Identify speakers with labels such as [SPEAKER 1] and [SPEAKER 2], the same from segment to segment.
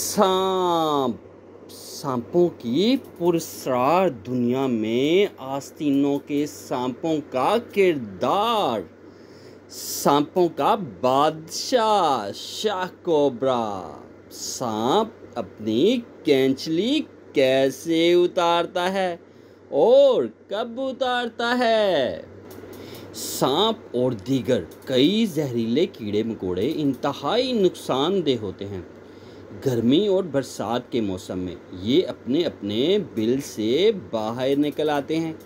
[SPEAKER 1] सांप। सांपों की पुरस्कार दुनिया में आस्तीनों के सांपों का किरदार। सांपों का बादशाह शाह कोबरा। सांप अपनी कैंचली कैसे उतारता है और कब उतारता है? सांप और दीगर कई जहरीले कीड़े मकोड़े इंतहाई नुकसानदेह होते हैं। गर्मी और बरसात के मौसम में ये अपने अपने बिल से बाहर निकल आते हैं।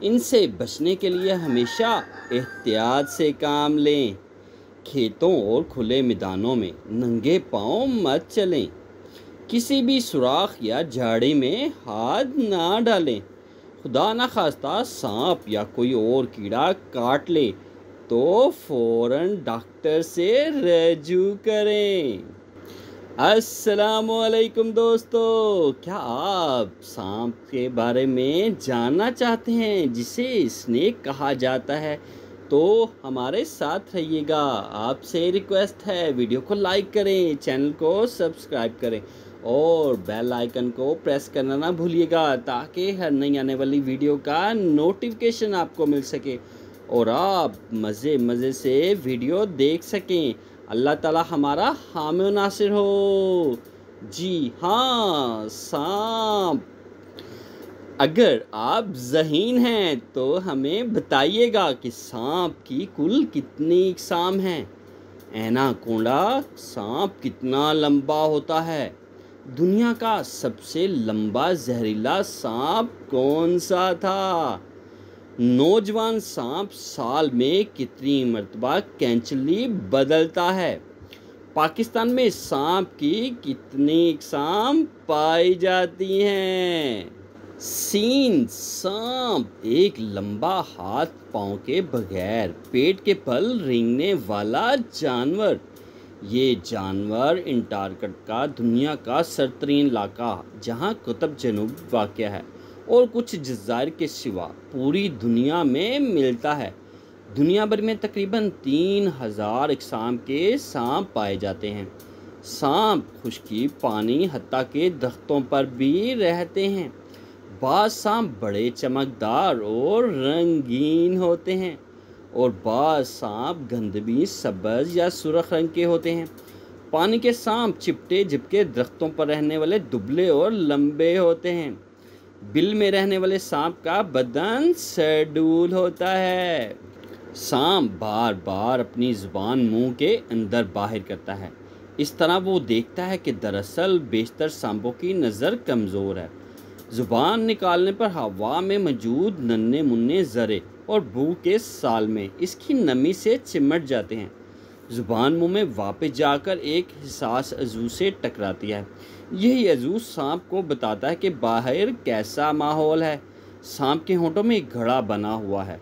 [SPEAKER 1] इनसे बचने के लिए हमेशा एहतियात से काम लें। खेतों और खुले मैदानों में नंगे पांव मत चलें। किसी भी सुराख या झाड़ी में हाथ ना डालें। खुदा न खास्ता सांप या कोई और कीड़ा काट ले तो फ़ौरन डॉक्टर से रजू करें। अस्सलामुअलैकुम दोस्तों, क्या आप सांप के बारे में जानना चाहते हैं जिसे स्नेक कहा जाता है? तो हमारे साथ रहिएगा। आपसे रिक्वेस्ट है, वीडियो को लाइक करें, चैनल को सब्सक्राइब करें और बेल आइकन को प्रेस करना ना भूलिएगा ताकि हर नई आने वाली वीडियो का नोटिफिकेशन आपको मिल सके और आप मज़े से वीडियो देख सकें। अल्लाह ताला हमारा हामी व नासिर हो। जी हाँ, सांप। अगर आप ज़हीन हैं तो हमें बताइएगा कि सांप की कुल कितनी अक़साम हैं। एनाकोंडा सांप कितना लंबा होता है? दुनिया का सबसे लंबा जहरीला सांप कौन सा था? नौजवान सांप साल में कितनी मर्तबा कैंचली बदलता है? पाकिस्तान में सांप की कितनी अक़साम पाई जाती हैं? सीन सांप एक लंबा हाथ पाँव के बगैर पेट के बल रेंगने वाला जानवर। ये जानवर अंटार्कटिका का दुनिया का सरतरीन इलाका जहाँ कुतुब जनूब वाक़या है और कुछ जज़ायर के सिवा पूरी दुनिया में मिलता है। दुनिया भर में तकरीबन 3000 अक़साम के सांप पाए जाते हैं। सांप खुश्की, पानी, हत्ता के दरख्तों पर भी रहते हैं। बाज़ सांप बड़े चमकदार और रंगीन होते हैं और बाज़ सांप गंदमी, सब्ज़ या सुर्ख रंग के होते हैं। पानी के सांप चिपटे झिपके दरख्तों पर रहने वाले दुबले और लंबे होते हैं। बिल में रहने वाले सांप का बदन सरडूल होता है। सांप बार बार अपनी ज़ुबान मुंह के अंदर बाहर करता है। इस तरह वो देखता है कि दरअसल बेशतर सांपों की नज़र कमज़ोर है। ज़ुबान निकालने पर हवा में मौजूद नन्हे मुन्ने ज़रे और बू के साल में इसकी नमी से चिमट जाते हैं। ज़ुबान मुंह में वापस जाकर एक हिसास अज़ू से टकराती है। यही अज़ू सांप को बताता है कि बाहर कैसा माहौल है। सांप के होंठों में एक घड़ा बना हुआ है,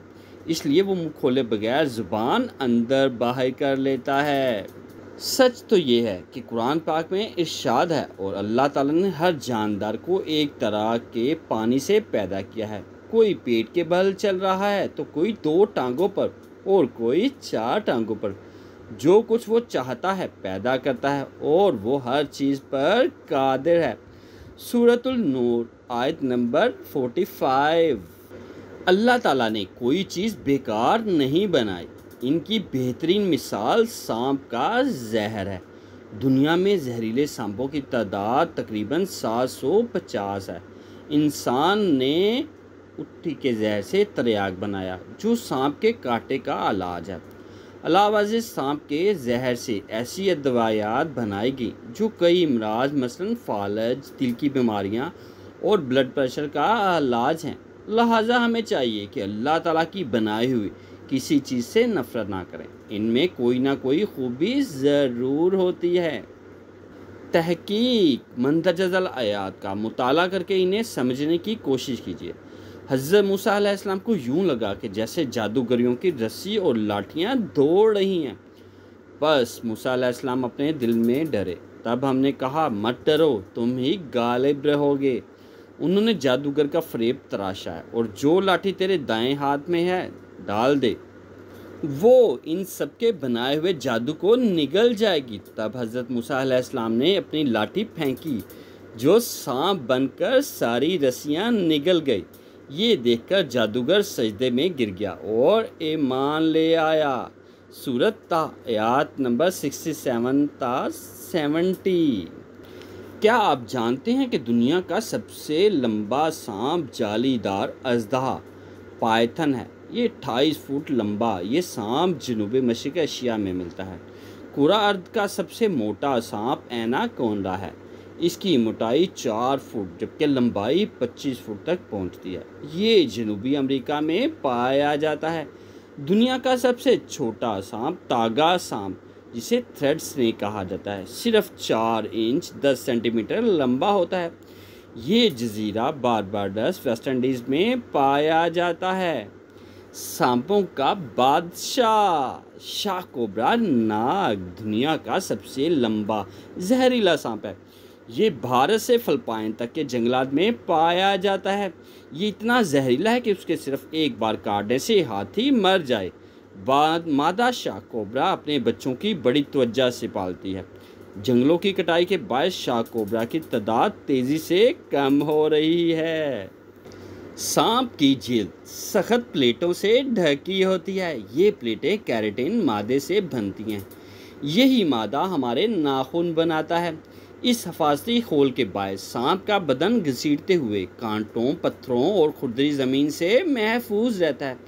[SPEAKER 1] इसलिए वो मुंह खोले बगैर ज़ुबान अंदर बाहर कर लेता है। सच तो ये है कि कुरान पाक में इरशाद है और अल्लाह ताला ने हर जानदार को एक तरह के पानी से पैदा किया है। कोई पेट के बल चल रहा है तो कोई 2 टांगों पर और कोई 4 टांगों पर। जो कुछ वो चाहता है पैदा करता है और वो हर चीज़ पर कादिर है। सूरतुल नूर आयत नंबर 45। अल्लाह ताला ने कोई चीज़ बेकार नहीं बनाई। इनकी बेहतरीन मिसाल सांप का जहर है। दुनिया में जहरीले सांपों की तादाद तकरीबन 750 है। इंसान ने उट्टी के जहर से तरियाक बनाया जो सांप के कांटे का इलाज है। अलावा से सांप के जहर से ऐसी दवायात बनाएगी जो कई अमराज मसलन फालज, दिल की बीमारियां और ब्लड प्रेशर का इलाज हैं। लिहाजा हमें चाहिए कि अल्लाह ताला की बनाई हुई किसी चीज़ से नफ़रत ना करें। इनमें कोई ना कोई खूबी ज़रूर होती है। तहकीक मंदरजल आयात का मुताला करके इन्हें समझने की कोशिश कीजिए। हज़रत मूसा अलैहिस्सलाम को यूं लगा कि जैसे जादूगरियों की रस्सी और लाठियां दौड़ रही हैं। बस मूसा अलैहिस्सलाम अपने दिल में डरे। तब हमने कहा, मत डरो, तुम ही गालिब रहोगे। उन्होंने जादूगर का फ़रेब तराशा है और जो लाठी तेरे दाएं हाथ में है डाल दे। वो इन सब के बनाए हुए जादू को निगल जाएगी। तब हज़रत मूसा अलैहिस्सलाम ने अपनी लाठी फेंकी, जो सांप बनकर सारी रस्सियां निगल गई। ये देखकर जादूगर सजदे में गिर गया और ईमान ले आया। सूरत ता आयत नंबर 67 ता 70। क्या आप जानते हैं कि दुनिया का सबसे लंबा सांप जालीदार अजदहा पायथन है। ये 28 फुट लंबा ये सांप जनूबी मशरिक़ एशिया में मिलता है। कुरा अर्द का सबसे मोटा सांप एनाकोंडा है। इसकी मोटाई 4 फुट जबकि लंबाई 25 फुट तक पहुंचती है। ये जनूबी अमेरिका में पाया जाता है। दुनिया का सबसे छोटा सांप तागा सांप, जिसे थ्रेड स्नेक कहा जाता है, सिर्फ 4 इंच 10 सेंटीमीटर लंबा होता है। ये जजीरा बारबाडोस वेस्ट इंडीज़ में पाया जाता है। सांपों का बादशाह शाह कोबरा नाग दुनिया का सबसे लंबा जहरीला सांप है। ये भारत से फिलिपाइन तक के जंगलात में पाया जाता है। ये इतना जहरीला है कि उसके सिर्फ एक बार काटने से हाथी मर जाए। मादा शाह कोबरा अपने बच्चों की बड़ी तवज्जो से पालती है। जंगलों की कटाई के बायस शाह कोबरा की तादाद तेज़ी से कम हो रही है। सांप की जिल्द सख्त प्लेटों से ढकी होती है। ये प्लेटें केराटिन मादे से बनती हैं। यही मादा हमारे नाखून बनाता है। इस हिफाजती खोल के बायस सांप का बदन घसीटते हुए कांटों, पत्थरों और खुरदरी ज़मीन से महफूज रहता है।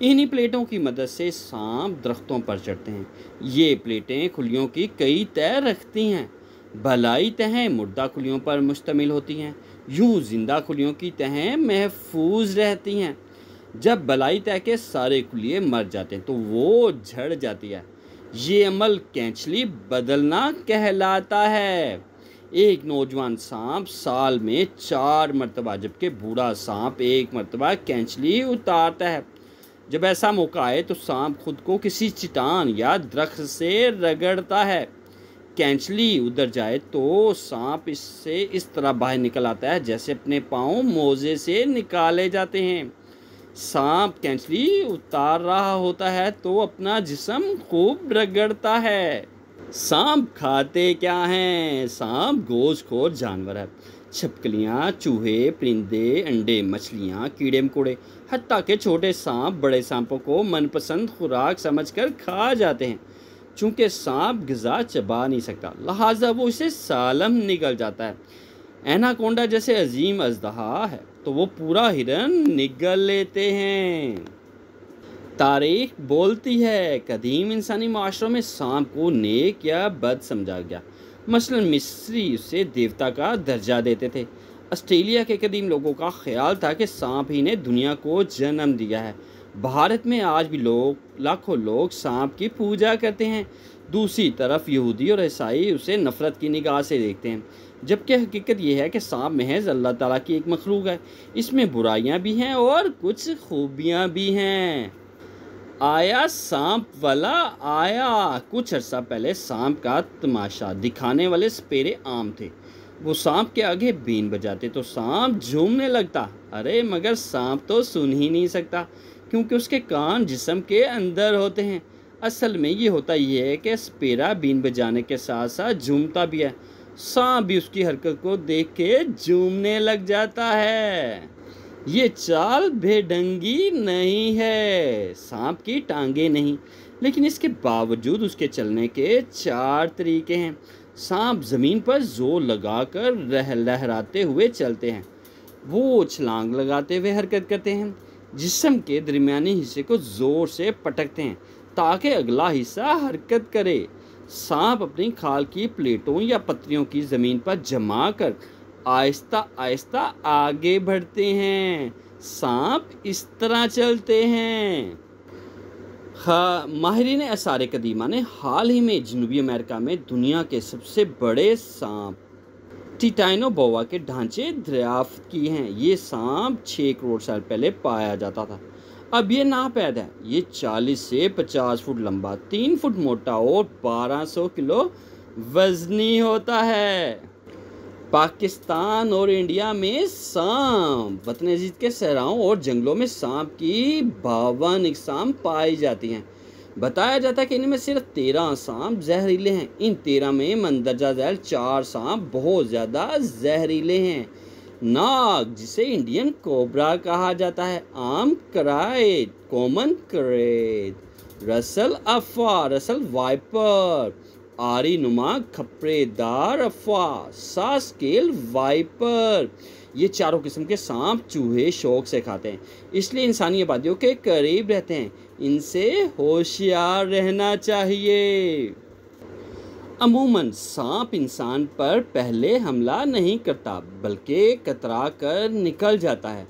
[SPEAKER 1] इन्हीं प्लेटों की मदद से सांप दरख्तों पर चढ़ते हैं। ये प्लेटें खुलियों की कई तह रखती हैं। भलाई तहें मुर्दा खुलियों पर मुश्तमिल होती हैं। यूँ जिंदा खुलियों की तहें महफूज रहती हैं। जब बलाई तह के सारे खुलिए मर जाते हैं तो वो झड़ जाती है। ये अमल कैंचली बदलना कहलाता है। एक नौजवान सांप साल में 4 मरतबा जबकि बूढ़ा सांप 1 मरतबा कैंचली उतारता है। जब ऐसा मौका आए तो सांप खुद को किसी चट्टान या दरख्त से रगड़ता है। कैंचली उधर जाए तो सांप इससे इस तरह बाहर निकल आता है जैसे अपने पाँव मोजे से निकाले जाते हैं। सांप कैंचली उतार रहा होता है तो अपना जिस्म खूब रगड़ता है। सांप खाते क्या हैं? सांप गोश्तखोर जानवर है। छिपकलियाँ, चूहे, परिंदे, अंडे, मछलियाँ, कीड़े मकोड़े, हत्ता के छोटे सांप बड़े सांपों को मनपसंद खुराक समझकर खा जाते हैं। चूँकि सांप ग़िज़ा चबा नहीं सकता, लिहाजा वो इसे सालम निगल जाता है। एनाकोंडा जैसे अजीम अजदहा है तो वो पूरा हिरन निगल लेते हैं। तारीख बोलती है कदीम इंसानी माशरों में सांप को नेक या बद समझा गया। मसलन मिस्री उसे देवता का दर्जा देते थे। ऑस्ट्रेलिया के कदीम लोगों का ख्याल था कि सांप ही ने दुनिया को जन्म दिया है। भारत में आज भी लाखों लोग सांप की पूजा करते हैं। दूसरी तरफ यहूदी और ईसाई उसे नफ़रत की निगाह से देखते हैं, जबकि हकीकत यह है कि सांप महज अल्लाह ताला की एक मखलूक है। इसमें बुराइयां भी हैं और कुछ खूबियां भी हैं। आया सांप वाला आया। कुछ अर्सा पहले सांप का तमाशा दिखाने वाले सपेरे आम थे। वो सांप के आगे बीन बजाते तो सांप झूमने लगता। अरे मगर सांप तो सुन ही नहीं सकता क्योंकि उसके कान जिस्म के अंदर होते हैं। असल में ये होता ही है कि सपेरा बीन बजाने के साथ साथ झूमता भी है। सांप भी उसकी हरकत को देख के झूमने लग जाता है। ये चाल बेढंगी नहीं है। सांप की टांगे नहीं, लेकिन इसके बावजूद उसके चलने के 4 तरीके हैं। सांप ज़मीन पर जोर लगाकर लहराते हुए चलते हैं। वो छलांग लगाते हुए हरकत करते हैं। जिस्म के दरमियानी हिस्से को ज़ोर से पटकते हैं ताकि अगला हिस्सा हरकत करे। सांप अपनी खाल की प्लेटों या पत्तियों की ज़मीन पर जमा कर आहिस्ता आहिस्ता आगे बढ़ते हैं। सांप इस तरह चलते हैं। माहिरीन आसार कदीमा ने हाल ही में जनूबी अमेरिका में दुनिया के सबसे बड़े सांप टिटानोबोआ के ढांचे दरियाफ्त किए हैं। ये सांप 6 करोड़ साल पहले पाया जाता था। अब ये नापैद है। ये 40 से 50 फुट लंबा, 3 फुट मोटा और 1200 किलो वजनी होता है। पाकिस्तान और इंडिया में सांप वतन अजीज के सहराओं और जंगलों में सांप की 52 इकसाम पाई जाती हैं। बताया जाता है कि इनमें सिर्फ 13 सांप जहरीले हैं। इन 13 में मंदरजा झैल 4 सांप बहुत ज़्यादा जहरीले हैं। नाग, जिसे इंडियन कोबरा कहा जाता है, आम कराइट, कॉमन करेट, रसल अफा, रसल वाइपर, आरी नुमा खपरेदार अफा, सास्केल वाइपर, ये चारों किस्म के सांप चूहे शौक से खाते हैं, इसलिए इंसानी आबादियों के करीब रहते हैं। इनसे होशियार रहना चाहिए। अमूमन सांप इंसान पर पहले हमला नहीं करता, बल्कि कतरा कर निकल जाता है।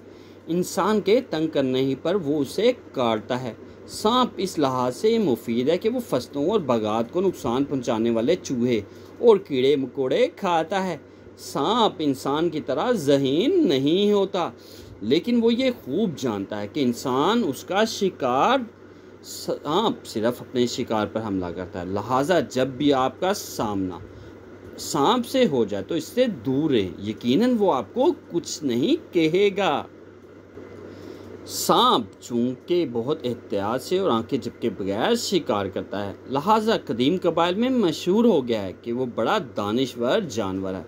[SPEAKER 1] इंसान के तंग करने ही पर वो उसे काटता है। सांप इस लिहाज से मुफीद है कि वो फसलों और बागात को नुकसान पहुंचाने वाले चूहे और कीड़े मकोड़े खाता है। सांप इंसान की तरह ज़हीन नहीं होता, लेकिन वो ये खूब जानता है कि इंसान उसका शिकार, सांप सिर्फ अपने शिकार पर हमला करता है। लिहाजा जब भी आपका सामना सांप से हो जाए तो इससे दूर रहे, यकीनन वो आपको कुछ नहीं कहेगा। सांप चूंकि बहुत एहतियात से और आंखें झपके बगैर शिकार करता है, लिहाजा कदीम कबाइल में मशहूर हो गया है कि वो बड़ा दानिश्वर जानवर है।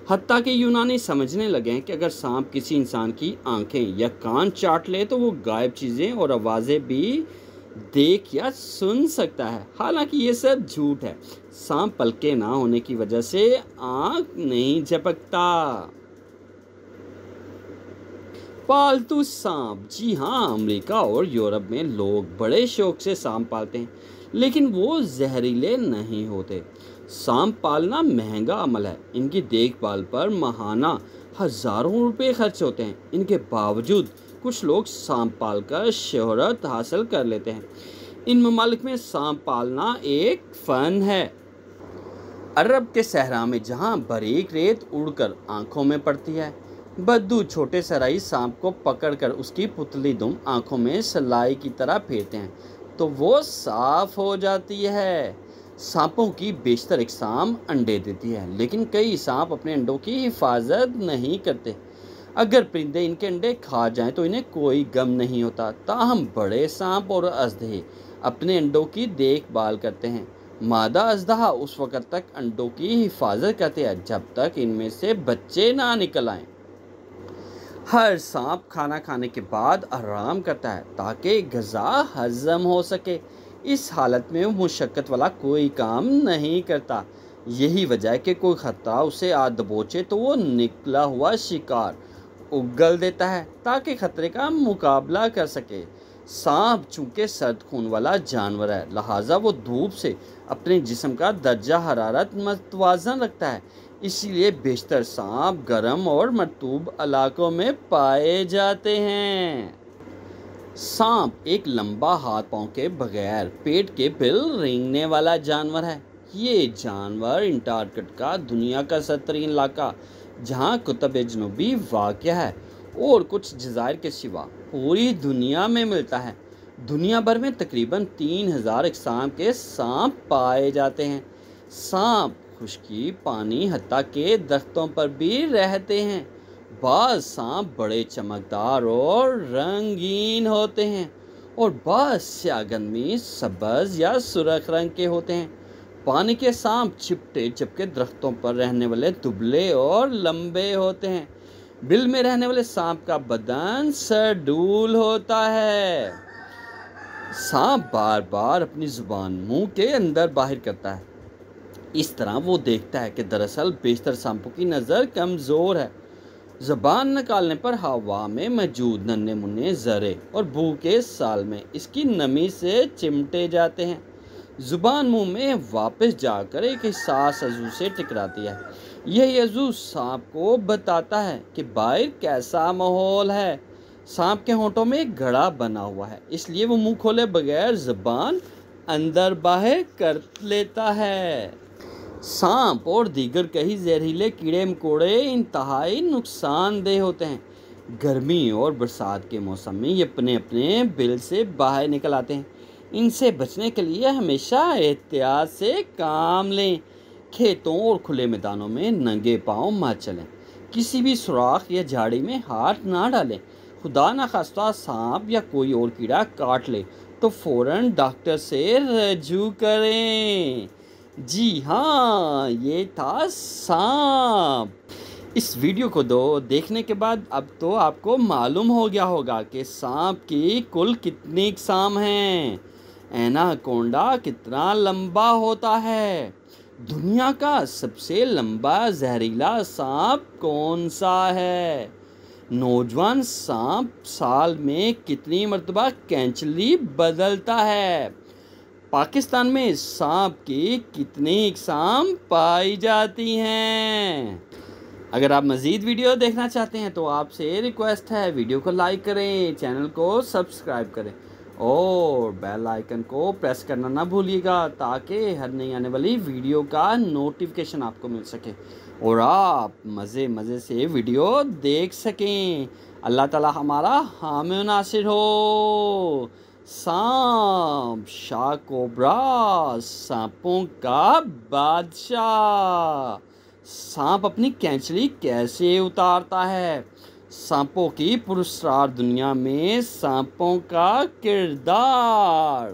[SPEAKER 1] हत्ता के यूनानी समझने लगे हैं कि अगर सांप किसी इंसान की आंखें या कान चाट ले तो वो गायब चीज़ें और आवाज़ें भी देख या सुन सकता है। हालांकि ये सब झूठ है। सांप पलके ना होने की वजह से आंख नहीं झपकता। पालतू सांप, जी हाँ, अमेरिका और यूरोप में लोग बड़े शौक से सांप पालते हैं, लेकिन वो जहरीले नहीं होते। सांप पालना महंगा अमल है। इनकी देखभाल पर माहाना हज़ारों रुपए खर्च होते हैं। इनके बावजूद कुछ लोग सांप पालकर शोहरत हासिल कर लेते हैं। इन ममालिक में सांप पालना एक फ़न है। अरब के सहरा में जहाँ बारीक रेत उड़कर आंखों में पड़ती है, बद्दू छोटे सराई सांप को पकड़कर उसकी पुतली दुम आंखों में सलाई की तरह फेरते हैं तो वो साफ हो जाती है। सांपों की बेशतर इकसाम अंडे देती है, लेकिन कई सांप अपने अंडों की हिफाजत नहीं करते। अगर परिंदे इनके अंडे खा जाएं तो इन्हें कोई गम नहीं होता। ताहम बड़े सांप और अजदहे अपने अंडों की देखभाल करते हैं। मादा अजदहा उस वक़्त तक अंडों की हिफाजत करते हैं जब तक इनमें से बच्चे ना निकल आएं। हर सांप खाना खाने के बाद आराम करता है ताकि ग़िज़ा हज़म हो सके। इस हालत में वो मुशक्क़त वाला कोई काम नहीं करता। यही वजह है कि कोई खतरा उसे आ दबोचे तो वो निकला हुआ शिकार उगल देता है ताकि खतरे का मुकाबला कर सके। सांप चूँकि सर्द खून वाला जानवर है, लिहाजा वो धूप से अपने जिस्म का दर्जा हरारत मतवाज़न रखता है। इसीलिए बेशतर सांप गर्म और मरतूब इलाकों में पाए जाते हैं। सांप एक लंबा हाथ पांव के बगैर पेट के बिल रेंगने वाला जानवर है। ये जानवर अंटार्कटिका का दुनिया का सत्तरीन इलाका, जहाँ कुतुब जनूबी वाक़या है, और कुछ जज़ायर के सिवा पूरी दुनिया में मिलता है। दुनिया भर में तकरीबन 3000 अक़साम के सांप पाए जाते हैं। सांप खुश्की, पानी, हत्ता के दरख्तों पर भी रहते हैं। बाज़ सांप बड़े चमकदार और रंगीन होते हैं और बाज़ स्यागनमी, सब्ज़ या सुर्ख रंग के होते हैं। पानी के सांप चिपटे चिपके दरख्तों पर रहने वाले दुबले और लंबे होते हैं। बिल में रहने वाले सांप का बदन सरडूल होता है। सांप बार बार अपनी जुबान मुंह के अंदर बाहर करता है। इस तरह वो देखता है कि दरअसल बेशतर सांपों की नज़र कमज़ोर है। ज़बान निकालने पर हवा में मौजूद नन्हे मुन्ने ज़रे और बू के साल में इसकी नमी से चिमटे जाते हैं। ज़ुबान मुंह में वापस जाकर एक हिस्सास अज़ू से टकराती है। यह अज़ू सांप को बताता है कि बाहर कैसा माहौल है। सांप के होंठों में एक घड़ा बना हुआ है, इसलिए वो मुंह खोले बगैर ज़बान अंदर बाहर कर लेता है। सांप और दीगर कई जहरीले कीड़े मकोड़े इंतहाई नुकसानदेह होते हैं। गर्मी और बरसात के मौसम में ये अपने अपने बिल से बाहर निकल आते हैं। इनसे बचने के लिए हमेशा एहतियात से काम लें। खेतों और खुले मैदानों में नंगे पांव मत चलें। किसी भी सुराख या झाड़ी में हाथ ना डालें। खुदा न खास्ता सांप या कोई और कीड़ा काट ले तो फ़ौरन डॉक्टर से रजू करें। जी हाँ, ये था सांप। इस वीडियो को देखने के बाद अब तो आपको मालूम हो गया होगा कि सांप की कुल कितनी अक़साम हैं। एनाकोंडा कितना लंबा होता है? दुनिया का सबसे लंबा जहरीला सांप कौन सा है? नौजवान सांप साल में कितनी मर्तबा कैंचली बदलता है? पाकिस्तान में सांप की कितनी अक़साम पाई जाती हैं? अगर आप मज़ीद वीडियो देखना चाहते हैं तो आपसे रिक्वेस्ट है, वीडियो को लाइक करें, चैनल को सब्सक्राइब करें और बेल आइकन को प्रेस करना ना भूलिएगा, ताकि हर नई आने वाली वीडियो का नोटिफिकेशन आपको मिल सके और आप मज़े से वीडियो देख सकें। अल्लाह ताला हमारा हामी व नासिर हो। सांप, शाह कोबरा, सांपों का बादशाह। सांप अपनी कैंचली कैसे उतारता है? सांपों की पुरस्कार दुनिया में सांपों का किरदार।